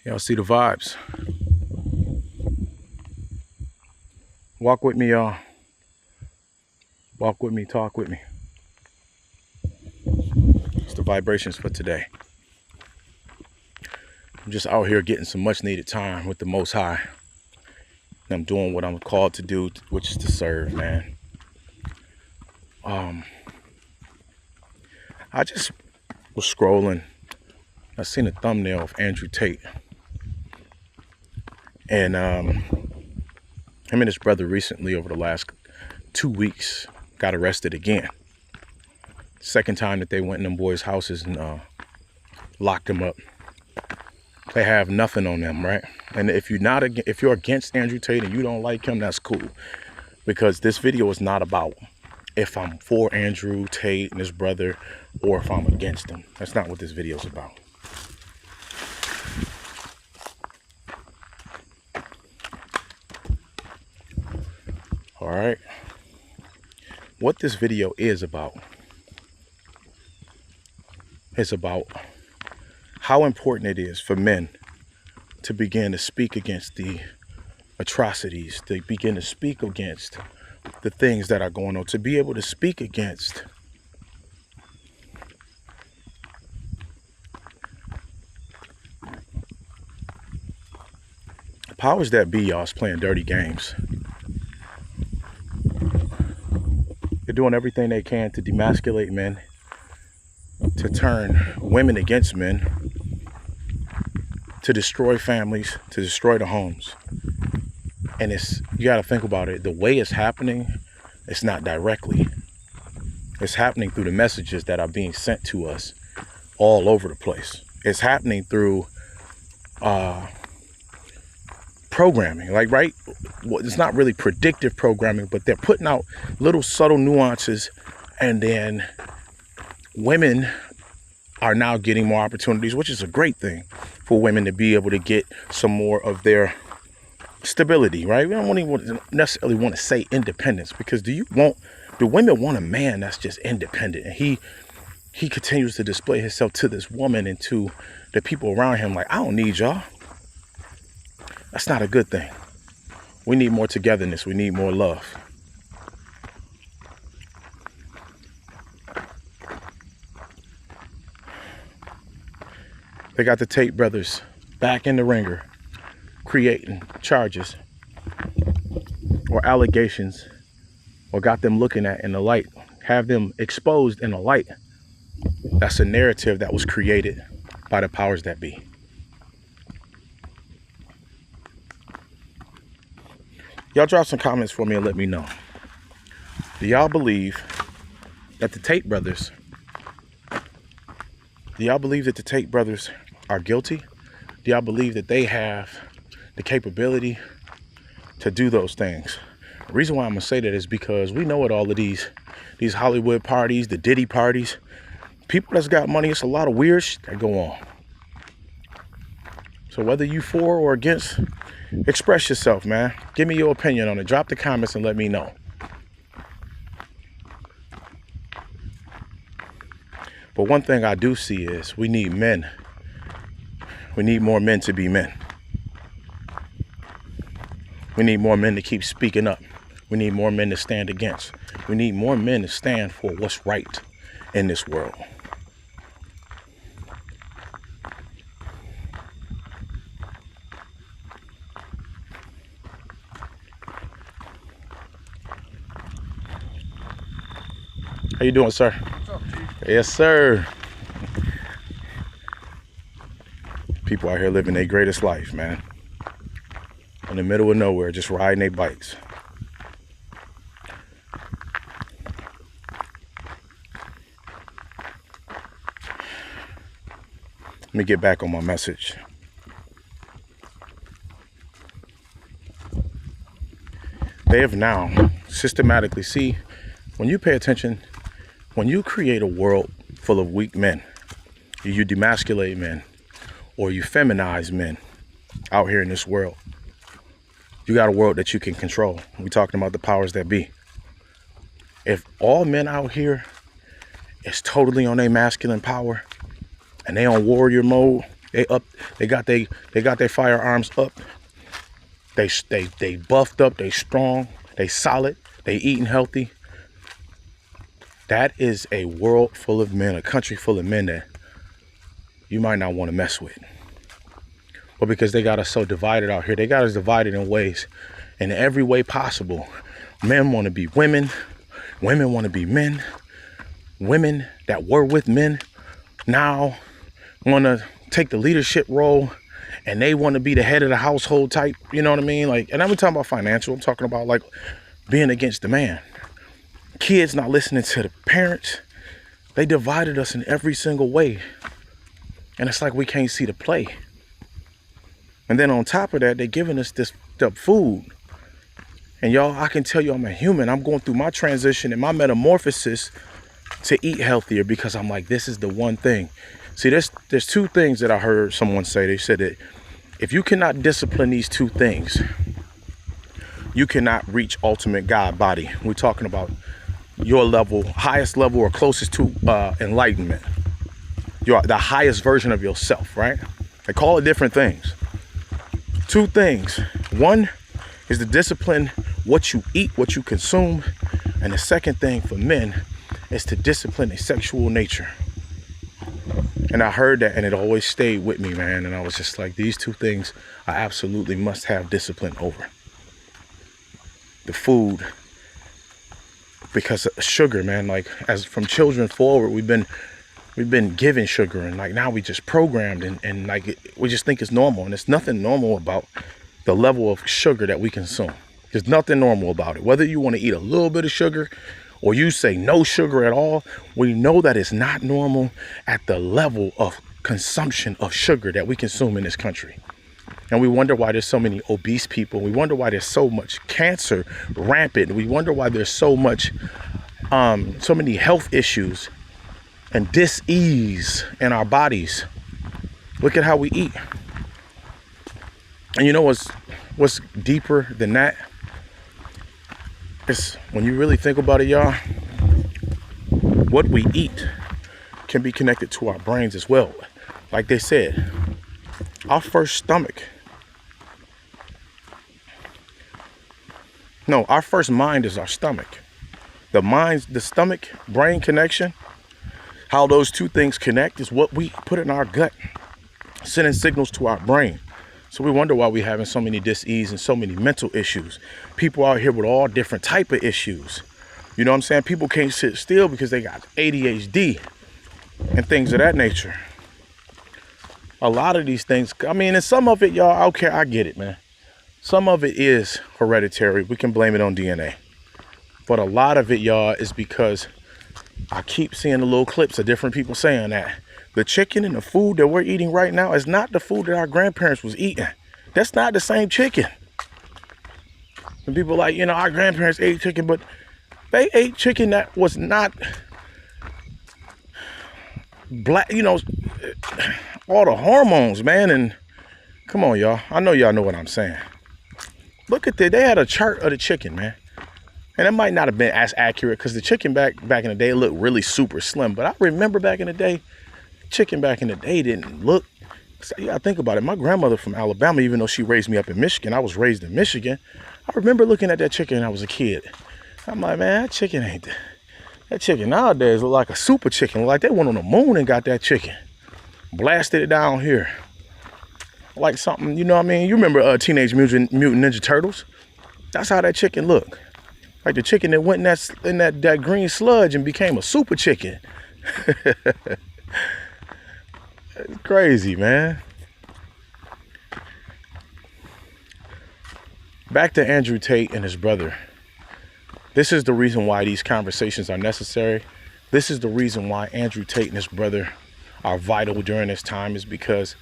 Y'all see the vibes. Walk with me, y'all. Walk with me, talk with me. It's the vibrations for today. I'm just out here getting some much needed time with the Most High. And I'm doing what I'm called to do, which is to serve, man. I just was scrolling. I seen a thumbnail of Andrew Tate. And him and his brother recently, over the last 2 weeks, got arrested again. Second time that they went in them boys' houses and locked them up. They have nothing on them, right? And if you're against Andrew Tate and you don't like him, that's cool. Because this video is not about if I'm for Andrew Tate and his brother or if I'm against him. That's not what this video is about. All right. What this video is about how important it is for men to begin to speak against the atrocities, to begin to speak against the things that are going on, to be able to speak against powers that be. Y'all is playing dirty games. They're doing everything they can to demasculate men, to turn women against men, to destroy families, to destroy the homes. And you got to think about it. The way it's happening, it's not directly. It's happening through the messages that are being sent to us all over the place. It's happening through programming, right? Well, it's not really predictive programming, but they're putting out little subtle nuances, and then women are now getting more opportunities, which is a great thing for women to be able to get some more of their stability, right? We don't even necessarily want to say independence, because do women want a man that's just independent? And he continues to display himself to this woman and to the people around him like, I don't need y'all. That's not a good thing. We need more togetherness. We need more love. They got the Tate brothers back in the ringer, creating charges or allegations, or got them looking at in the light, have them exposed in the light. That's a narrative that was created by the powers that be. Y'all drop some comments for me and let me know. Do y'all believe that the Tate brothers, are guilty? Do y'all believe that they have the capability to do those things? The reason why I'm gonna say that is because we know at all of these Hollywood parties, the Diddy parties, people that's got money, it's a lot of weird shit that go on. So whether you for or against, express yourself, man. Give me your opinion on it. Drop the comments and let me know. But one thing I do see is we need men. We need more men to be men. We need more men to keep speaking up. We need more men to stand against. We need more men to stand for what's right in this world. How you doing, sir? What's up, Chief? Yes, sir. People out here living their greatest life, man. In the middle of nowhere, just riding their bikes. Let me get back on my message. They have now systematically, see, when you pay attention, when you create a world full of weak men, you demasculate men, or you feminize men out here in this world, you got a world that you can control. We're talking about the powers that be. If all men out here is totally on their masculine power and they on warrior mode, They got their firearms up. They buffed up. They strong. They solid. They eating healthy. That is a world full of men, a country full of men that you might not want to mess with. But because they got us so divided out here, they got us divided in every way possible. Men want to be women. Women want to be men. Women that were with men now want to take the leadership role, and they want to be the head of the household type. You know what I mean? Like, and I'm talking about financial. I'm talking about like being against the man. Kids not listening to the parents. They divided us in every single way. And it's like we can't see the play. And then on top of that, they're giving us this stuff, food. And y'all, I can tell you I'm a human. I'm going through my transition and my metamorphosis to eat healthier, because I'm like, this is the one thing. See, there's two things that I heard someone say. They said that if you cannot discipline these two things, you cannot reach ultimate God body. We're talking about your level, highest level or closest to enlightenment. You're the highest version of yourself, right? They call it different things. Two things. One is to discipline what you eat, what you consume. And the second thing for men is to discipline a sexual nature. And I heard that, and it always stayed with me, man. And I was just like, these two things I absolutely must have discipline over. The food. Because sugar, man, like as from children forward, we've been given sugar, and like now we just programmed and like we just think it's normal, and there's nothing normal about the level of sugar that we consume. There's nothing normal about it. Whether you want to eat a little bit of sugar or you say no sugar at all, we know that it's not normal at the level of consumption of sugar that we consume in this country. And we wonder why there's so many obese people. We wonder why there's so much cancer rampant. We wonder why there's so many health issues and dis-ease in our bodies. Look at how we eat. And you know what's deeper than that? It's when you really think about it, y'all, what we eat can be connected to our brains as well. Like they said, our first mind is our stomach. The stomach brain connection, how those two things connect is what we put in our gut, sending signals to our brain. So we wonder why we're having so many dis-ease and so many mental issues. People out here with all different type of issues. You know what I'm saying? People can't sit still because they got ADHD and things of that nature. A lot of these things, I mean, and some of it, y'all, okay, I get it, man. Some of it is hereditary. We can blame it on DNA. But a lot of it, y'all, is because I keep seeing the little clips of different people saying that the chicken and the food that we're eating right now is not the food that our grandparents was eating. That's not the same chicken. And people like, you know, our grandparents ate chicken, but they ate chicken that was not black, you know, all the hormones, man. And come on, y'all. I know y'all know what I'm saying. Look at that. They had a chart of the chicken, man. And it might not have been as accurate because the chicken back in the day looked really super slim. But I remember back in the day, chicken back in the day didn't look. So yeah, think about it. My grandmother from Alabama, even though she raised me up in Michigan, I was raised in Michigan. I remember looking at that chicken when I was a kid. I'm like, man, that chicken ain't that chicken nowadays look like a super chicken. Like they went on the moon and got that chicken, blasted it down here like something. You know what I mean? You remember Teenage Mutant Ninja Turtles? That's how that chicken looked. Like the chicken that went in that green sludge and became a super chicken. It's crazy, man. Back to Andrew Tate and his brother. This is the reason why these conversations are necessary. This is the reason why Andrew Tate and his brother are vital during this time, is because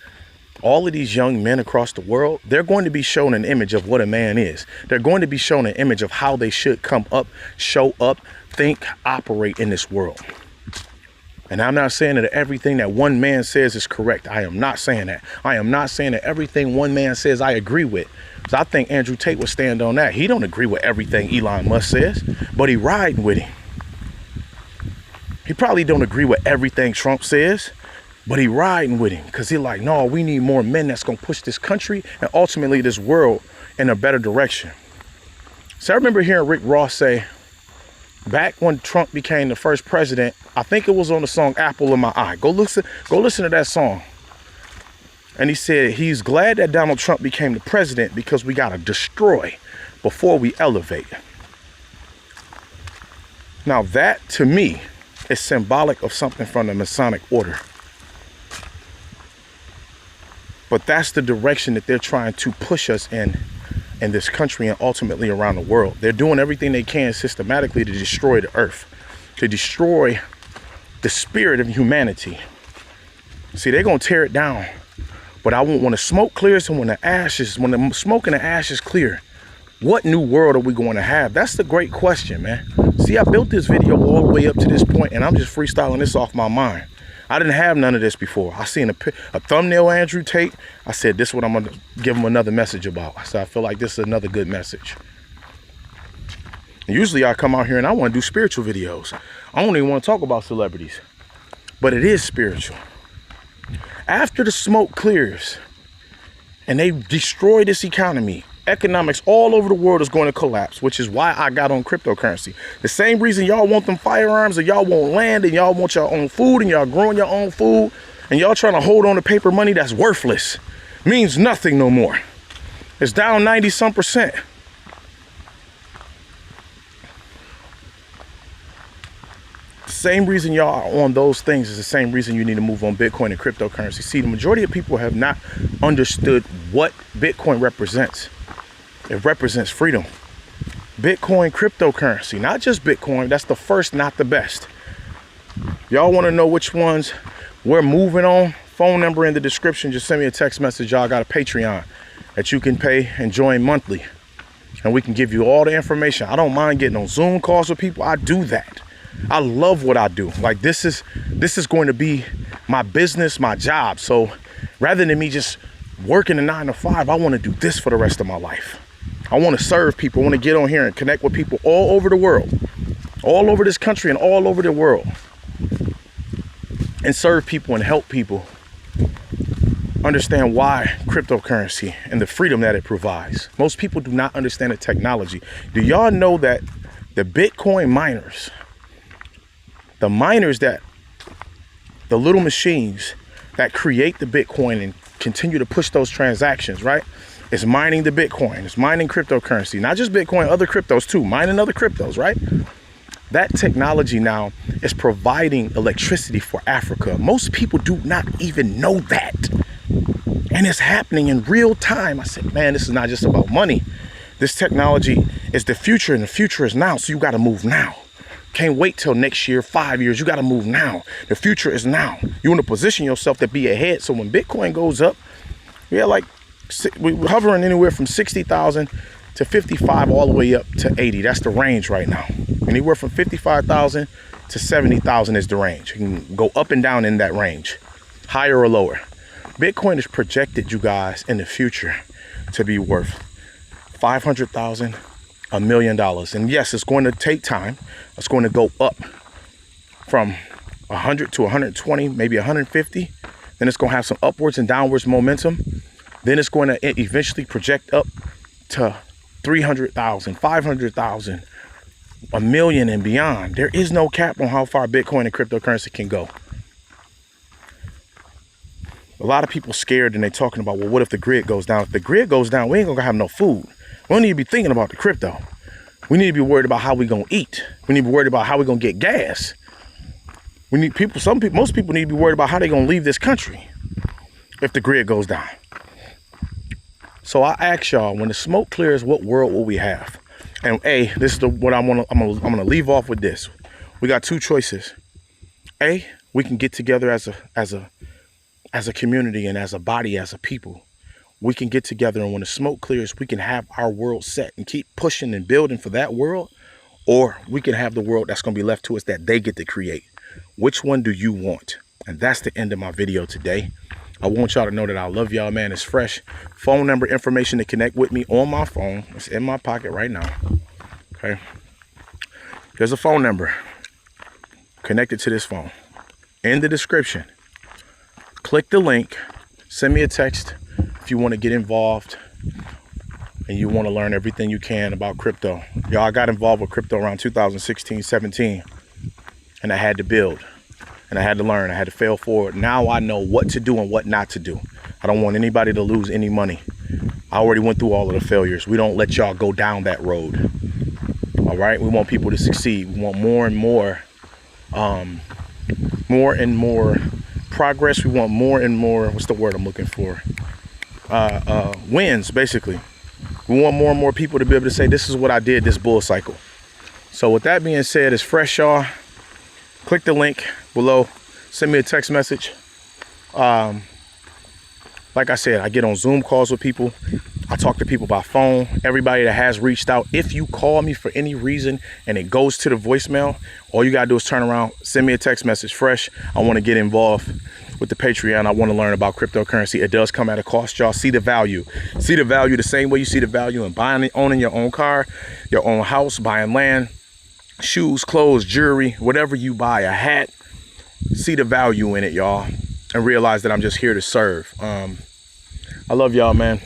all of these young men across the world, they're going to be shown an image of what a man is. They're going to be shown an image of how they should come up, show up, think, operate in this world. And I'm not saying that everything that one man says is correct. I am not saying that. I am not saying that everything one man says I agree with. So I think Andrew Tate would stand on that. He don't agree with everything Elon Musk says, but he riding with him. He probably don't agree with everything Trump says, But he riding with him because he like, no, we need more men that's going to push this country and ultimately this world in a better direction. So I remember hearing Rick Ross say, back when Trump became the first president, I think it was on the song Apple in My Eye. Go listen to that song. And he said he's glad that Donald Trump became the president because we got to destroy before we elevate. Now that, to me, is symbolic of something from the Masonic order. But that's the direction that they're trying to push us in this country and ultimately around the world. They're doing everything they can systematically to destroy the earth, to destroy the spirit of humanity. See, they're going to tear it down. But I want, when the smoke clears and when the smoke and the ashes clear, what new world are we going to have? That's the great question, man. See, I built this video all the way up to this point and I'm just freestyling this off my mind. I didn't have none of this before. I seen a thumbnail Andrew Tate. I said, this is what I'm going to give him another message about. So I feel like this is another good message. And usually I come out here and I want to do spiritual videos. I don't even want to talk about celebrities. But it is spiritual. After the smoke clears and they destroy this economy, economics all over the world is going to collapse, which is why I got on cryptocurrency. The same reason y'all want them firearms and y'all want land and y'all want your own food and y'all growing your own food and y'all trying to hold on to paper money that's worthless, means nothing no more. It's down 90-some%. The same reason y'all are on those things is the same reason you need to move on Bitcoin and cryptocurrency. See, the majority of people have not understood what Bitcoin represents. It represents freedom. Bitcoin, cryptocurrency, not just Bitcoin. That's the first, not the best. Y'all want to know which ones we're moving on? Phone number in the description. Just send me a text message. Y'all got a Patreon that you can pay and join monthly. And we can give you all the information. I don't mind getting on Zoom calls with people. I do that. I love what I do. Like this is going to be my business, my job. So rather than me just working a 9 to 5, I want to do this for the rest of my life. I want to serve people. I want to get on here and connect with people all over the world, all over this country and all over the world, and serve people and help people understand why cryptocurrency and the freedom that it provides. Most people do not understand the technology. Do y'all know that the Bitcoin miners, the little machines that create the Bitcoin and continue to push those transactions, right? It's mining the Bitcoin, it's mining cryptocurrency, not just Bitcoin, other cryptos too, mining other cryptos, right? That technology now is providing electricity for Africa. Most people do not even know that. And it's happening in real time. I said, man, this is not just about money. This technology is the future and the future is now. So you got to move now. Can't wait till next year, 5 years. You got to move now. The future is now. You want to position yourself to be ahead. So when Bitcoin goes up, we're hovering anywhere from 60,000 to 55 all the way up to 80. That's the range right now. Anywhere from 55,000 to 70,000 is the range. You can go up and down in that range, higher or lower. Bitcoin is projected, you guys, in the future to be worth 500,000, $1 million. And yes, it's going to take time. It's going to go up from 100 to 120, maybe 150. Then it's going to have some upwards and downwards momentum. Then it's going to eventually project up to 300,000, 500,000, 1 million and beyond. There is no cap on how far Bitcoin and cryptocurrency can go. A lot of people scared and they're talking about, well, what if the grid goes down? If the grid goes down, we ain't gonna have no food. We don't need to be thinking about the crypto. We need to be worried about how we gonna eat. We need to be worried about how we gonna get gas. Most people need to be worried about how they gonna leave this country if the grid goes down. So I ask y'all, when the smoke clears, what world will we have? And this is what I'm gonna leave off with this. We got two choices. We can get together as a community and as a body, as a people. We can get together, and when the smoke clears, we can have our world set and keep pushing and building for that world. Or we can have the world that's going to be left to us that they get to create. Which one do you want? And that's the end of my video today. I want y'all to know that I love y'all, man. It's fresh. Phone number information to connect with me on my phone. It's in my pocket right now. Okay. There's a phone number connected to this phone in the description. Click the link, send me a text if you want to get involved and you want to learn everything you can about crypto. Y'all, I got involved with crypto around 2016, 17, and I had to build and I had to learn. I had to fail forward. Now I know what to do and what not to do. I don't want anybody to lose any money. I already went through all of the failures. We don't let y'all go down that road. All right, we want people to succeed. We want more and more progress. We want more and more, what's the word I'm looking for? Wins, basically. We want more and more people to be able to say, this is what I did this bull cycle. So with that being said, it's fresh, y'all. Click the link below. Send me a text message. Like I said, I get on Zoom calls with people. I talk to people by phone. Everybody that has reached out, if you call me for any reason and it goes to the voicemail, all you gotta do is turn around, send me a text message, fresh. I wanna get involved with the Patreon. I wanna learn about cryptocurrency. It does come at a cost, y'all. See the value. See the value the same way you see the value in buying, owning your own car, your own house, buying land, shoes, clothes, jewelry, whatever you buy, a hat. See the value in it, y'all, and realize that I'm just here to serve. I love y'all, man.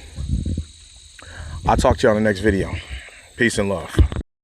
I'll talk to y'all in the next video. Peace and love.